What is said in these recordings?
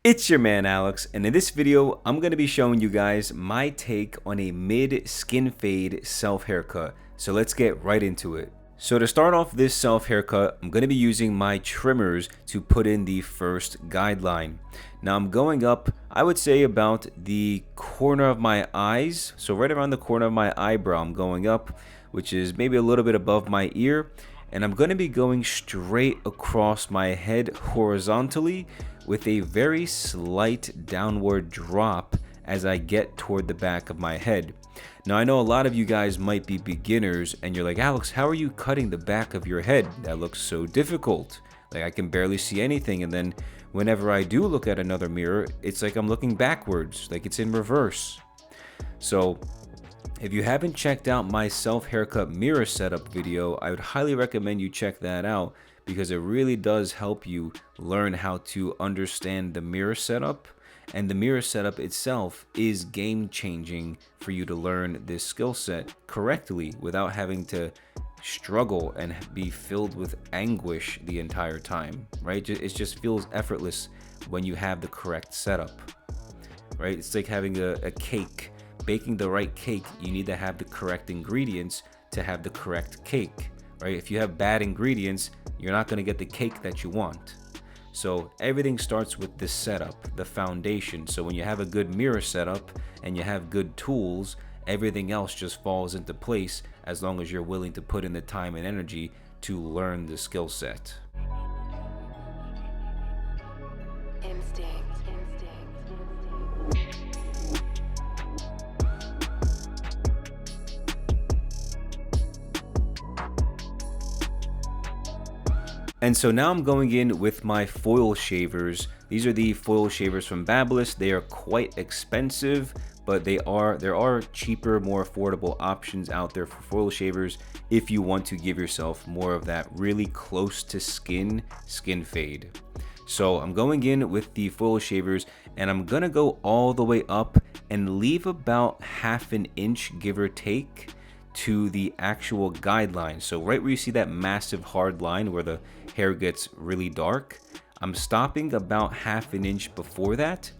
It's your man Alex, and in this video I'm going to be showing you guys my take on a mid skin fade self haircut. So let's get right into it. So to start off this self haircut, I'm going to be using my trimmers to put in the first guideline. Now I'm going up, I would say about the corner of my eyes, so right around the corner of my eyebrow I'm going up, which is maybe a little bit above my ear, and I'm going to be going straight across my head horizontally with a very slight downward drop as I get toward the back of my head. Now I know a lot of you guys might be beginners and you're like, Alex, how are you cutting the back of your head? That looks so difficult. Like I can barely see anything, and then whenever I do look at another mirror, it's like I'm looking backwards, like it's in reverse. So if you haven't checked out my self haircut mirror setup video, I would highly recommend you check that out, because it really does help you learn how to understand the mirror setup. And the mirror setup itself is game changing for you to learn this skill set correctly without having to struggle and be filled with anguish the entire time, right? It just feels effortless when you have the correct setup, right? It's like having a cake. Baking the right cake, you need to have the correct ingredients to have the correct cake, right? If you have bad ingredients, you're not going to get the cake that you want. So everything starts with this setup, the foundation. So when you have a good mirror setup and you have good tools, everything else just falls into place as long as you're willing to put in the time and energy to learn the skill set. And so now I'm going in with my foil shavers. These are the foil shavers from Babyliss. They are quite expensive, but there are cheaper, more affordable options out there for foil shavers if you want to give yourself more of that really close to skin fade. So I'm going in with the foil shavers, and I'm gonna go all the way up and leave about ½ an inch, give or take, to the actual guideline. So right where you see that massive hard line where the hair gets really dark, I'm stopping about ½ an inch before that,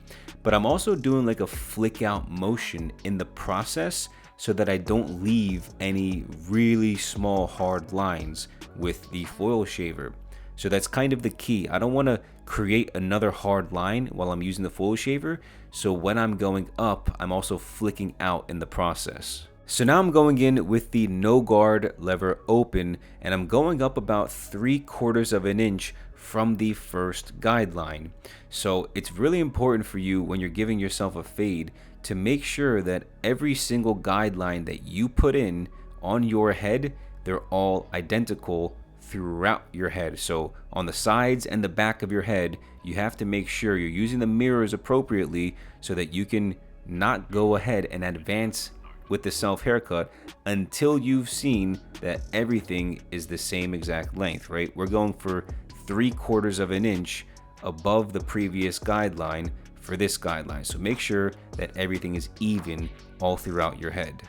but I'm also doing like a flick out motion in the process so that I don't leave any really small hard lines with the foil shaver. So that's kind of the key. I don't want to create another hard line while I'm using the foil shaver, so when I'm going up, I'm also flicking out in the process. So now I'm going in with the no guard lever open, and I'm going up about 3/4 of an inch from the first guideline. So it's really important for you when you're giving yourself a fade to make sure that every single guideline that you put in on your head, they're all identical throughout your head. So on the sides and the back of your head, you have to make sure you're using the mirrors appropriately so that you can not go ahead and advance with the self haircut until you've seen that everything is the same exact length, right? We're going for 3/4 of an inch above the previous guideline for this guideline. So make sure that everything is even all throughout your head.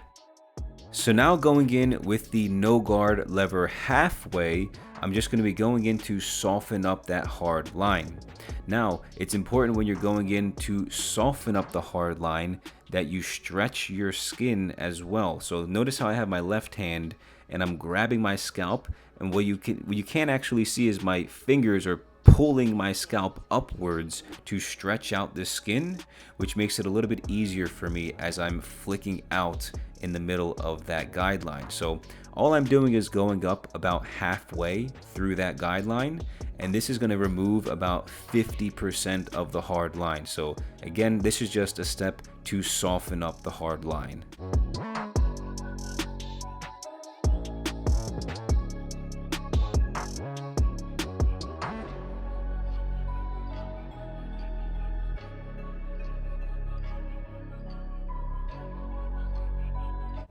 So now going in with the no guard lever halfway, I'm just going to be going in to soften up that hard line. Now, it's important when you're going in to soften up the hard line that you stretch your skin as well. So notice how I have my left hand and I'm grabbing my scalp, and what you can't actually see is my fingers are pulling my scalp upwards to stretch out the skin, which makes it a little bit easier for me as I'm flicking out in the middle of that guideline. So all I'm doing is going up about halfway through that guideline, and this is going to remove about 50% of the hard line. So again, this is just a step to soften up the hard line.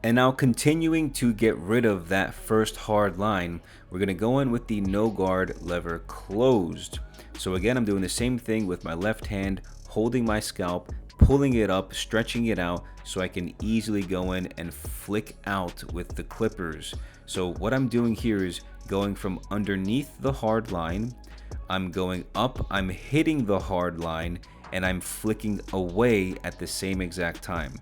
And now continuing to get rid of that first hard line, we're going to go in with the no guard lever closed. So again, I'm doing the same thing with my left hand, holding my scalp, pulling it up, stretching it out so I can easily go in and flick out with the clippers. So what I'm doing here is going from underneath the hard line, I'm going up, I'm hitting the hard line, and I'm flicking away at the same exact time.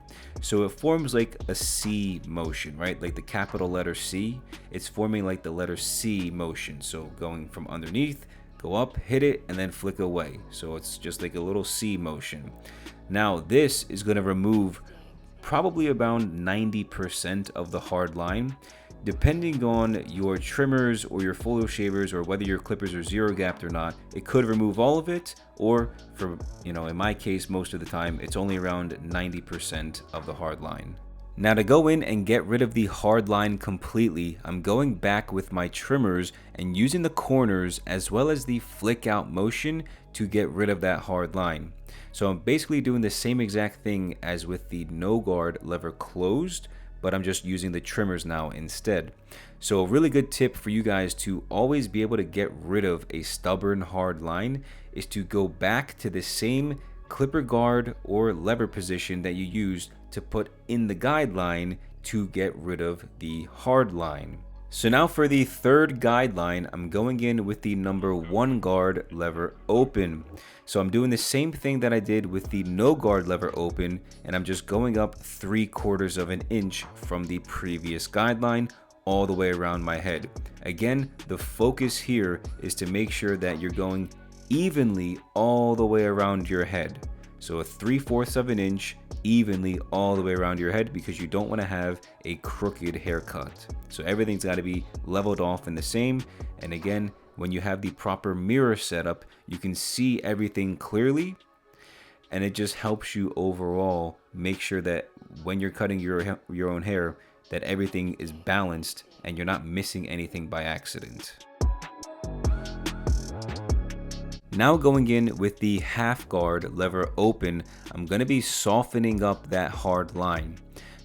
So it forms like a C motion, right? Like the capital letter C, it's forming like the letter C motion. So going from underneath, go up, hit it, and then flick away. So it's just like a little C motion. Now this is going to remove probably around 90% of the hard line. Depending on your trimmers or your foil shavers, or whether your clippers are zero gapped or not, it could remove all of it, or for, in my case, most of the time, it's only around 90% of the hard line. Now to go in and get rid of the hard line completely, I'm going back with my trimmers and using the corners as well as the flick out motion to get rid of that hard line. So I'm basically doing the same exact thing as with the no guard lever closed, but I'm just using the trimmers now instead. So a really good tip for you guys to always be able to get rid of a stubborn hard line is to go back to the same clipper guard or lever position that you used to put in the guideline to get rid of the hard line. So now for the third guideline, I'm going in with the number 1 guard lever open. So I'm doing the same thing that I did with the no guard lever open, and I'm just going up 3/4 of an inch from the previous guideline all the way around my head. Again, the focus here is to make sure that you're going evenly all the way around your head. So a 3/4 of an inch evenly all the way around your head, because you don't want to have a crooked haircut. So everything's got to be leveled off and the same. And again, when you have the proper mirror setup, you can see everything clearly, and it just helps you overall make sure that when you're cutting your own hair, that everything is balanced and you're not missing anything by accident. Now going in with the half guard lever open, I'm going to be softening up that hard line.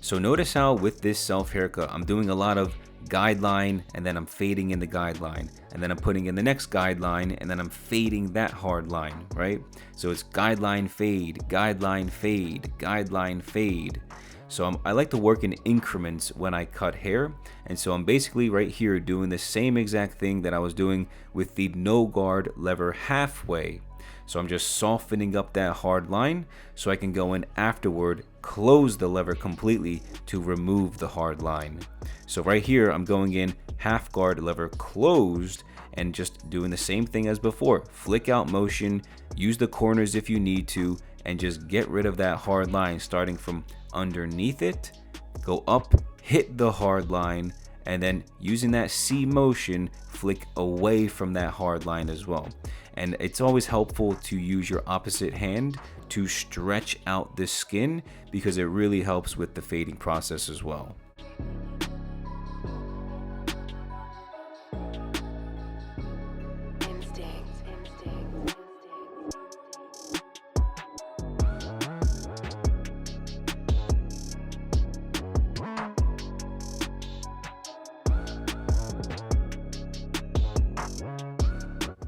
So notice how with this self haircut, I'm doing a lot of guideline, and then I'm fading in the guideline, and then I'm putting in the next guideline, and then I'm fading that hard line, right? So it's guideline, fade, guideline, fade, guideline, fade. So I like to work in increments when I cut hair, and so I'm basically right here doing the same exact thing that I was doing with the no guard lever halfway. So I'm just softening up that hard line so I can go in afterward, close the lever completely to remove the hard line. So right here, I'm going in half guard lever closed and just doing the same thing as before. Flick out motion, use the corners if you need to, and just get rid of that hard line starting from underneath it, go up, hit the hard line, and then using that C motion, flick away from that hard line as well. And it's always helpful to use your opposite hand to stretch out the skin, because it really helps with the fading process as well.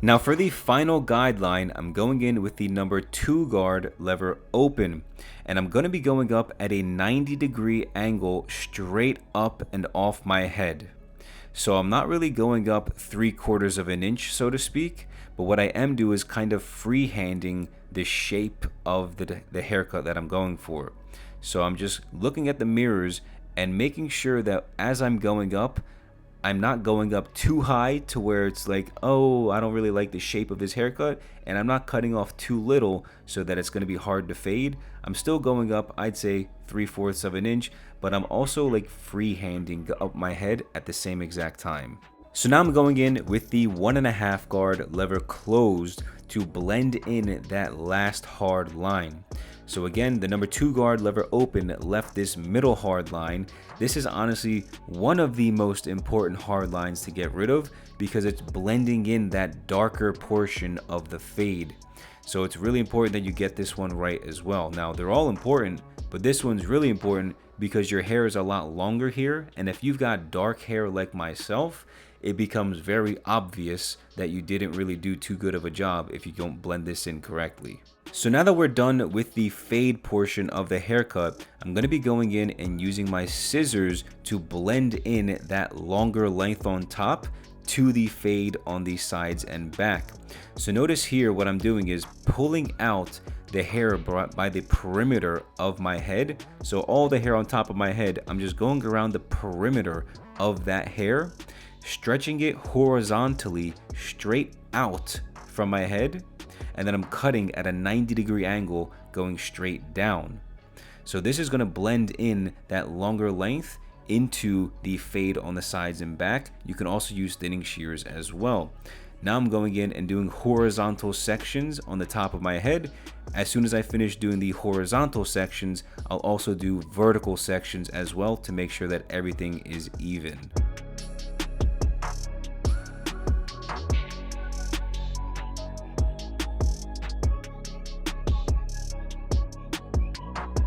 Now for the final guideline, I'm going in with the number 2 guard lever open, and I'm going to be going up at a 90-degree angle straight up and off my head. So I'm not really going up 3/4 of an inch, so to speak, but what I am doing is kind of freehanding the shape of the haircut that I'm going for. So I'm just looking at the mirrors and making sure that as I'm going up, I'm not going up too high to where it's like, oh, I don't really like the shape of his haircut, and I'm not cutting off too little so that it's going to be hard to fade. I'm still going up, I'd say 3/4 of an inch, but I'm also like freehanding up my head at the same exact time. So now I'm going in with the 1.5 guard lever closed to blend in that last hard line. So again, the number 2 guard lever open left this middle hard line. This is honestly one of the most important hard lines to get rid of, because it's blending in that darker portion of the fade. So it's really important that you get this one right as well. Now they're all important, but this one's really important because your hair is a lot longer here, and if you've got dark hair like myself, it becomes very obvious that you didn't really do too good of a job if you don't blend this in correctly. So now that we're done with the fade portion of the haircut, I'm going to be going in and using my scissors to blend in that longer length on top to the fade on the sides and back. So notice here what I'm doing is pulling out the hair brought by the perimeter of my head. So all the hair on top of my head, I'm just going around the perimeter of that hair, stretching it horizontally straight out from my head, and then I'm cutting at a 90-degree angle going straight down. So this is going to blend in that longer length into the fade on the sides and back. You can also use thinning shears as well. Now I'm going in and doing horizontal sections on the top of my head. As soon as I finish doing the horizontal sections, I'll also do vertical sections as well to make sure that everything is even.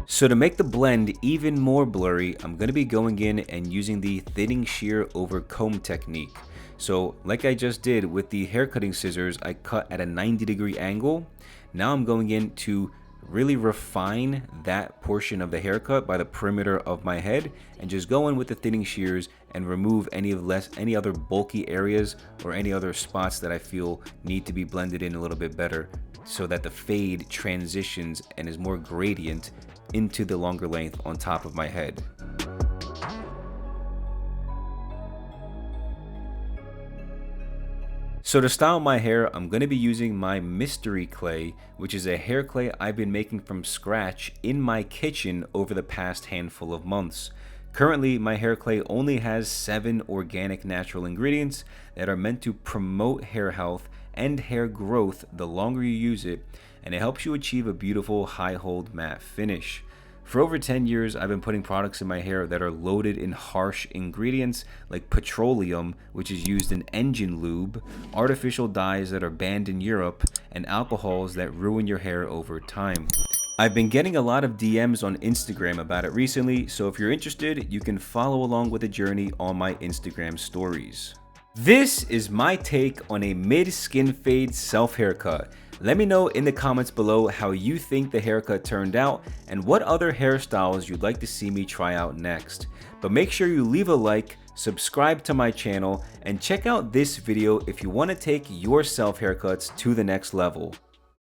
So to make the blend even more blurry, I'm going to be going in and using the thinning shear over comb technique. So like I just did with the hair cutting scissors, I cut at a 90-degree angle. Now I'm going in to really refine that portion of the haircut by the perimeter of my head, and just go in with the thinning shears and remove any other bulky areas or any other spots that I feel need to be blended in a little bit better, so that the fade transitions and is more gradient into the longer length on top of my head. So to style my hair, I'm going to be using my mystery clay, which is a hair clay I've been making from scratch in my kitchen over the past handful of months. Currently, my hair clay only has 7 organic natural ingredients that are meant to promote hair health and hair growth the longer you use it, and it helps you achieve a beautiful high hold matte finish. For over 10 years, I've been putting products in my hair that are loaded in harsh ingredients like petroleum, which is used in engine lube, artificial dyes that are banned in Europe, and alcohols that ruin your hair over time. I've been getting a lot of DMs on Instagram about it recently, so if you're interested, you can follow along with the journey on my Instagram stories. This is my take on a mid-skin fade self-haircut. Let me know in the comments below how you think the haircut turned out and what other hairstyles you'd like to see me try out next. But make sure you leave a like, subscribe to my channel, and check out this video if you want to take your self haircuts to the next level.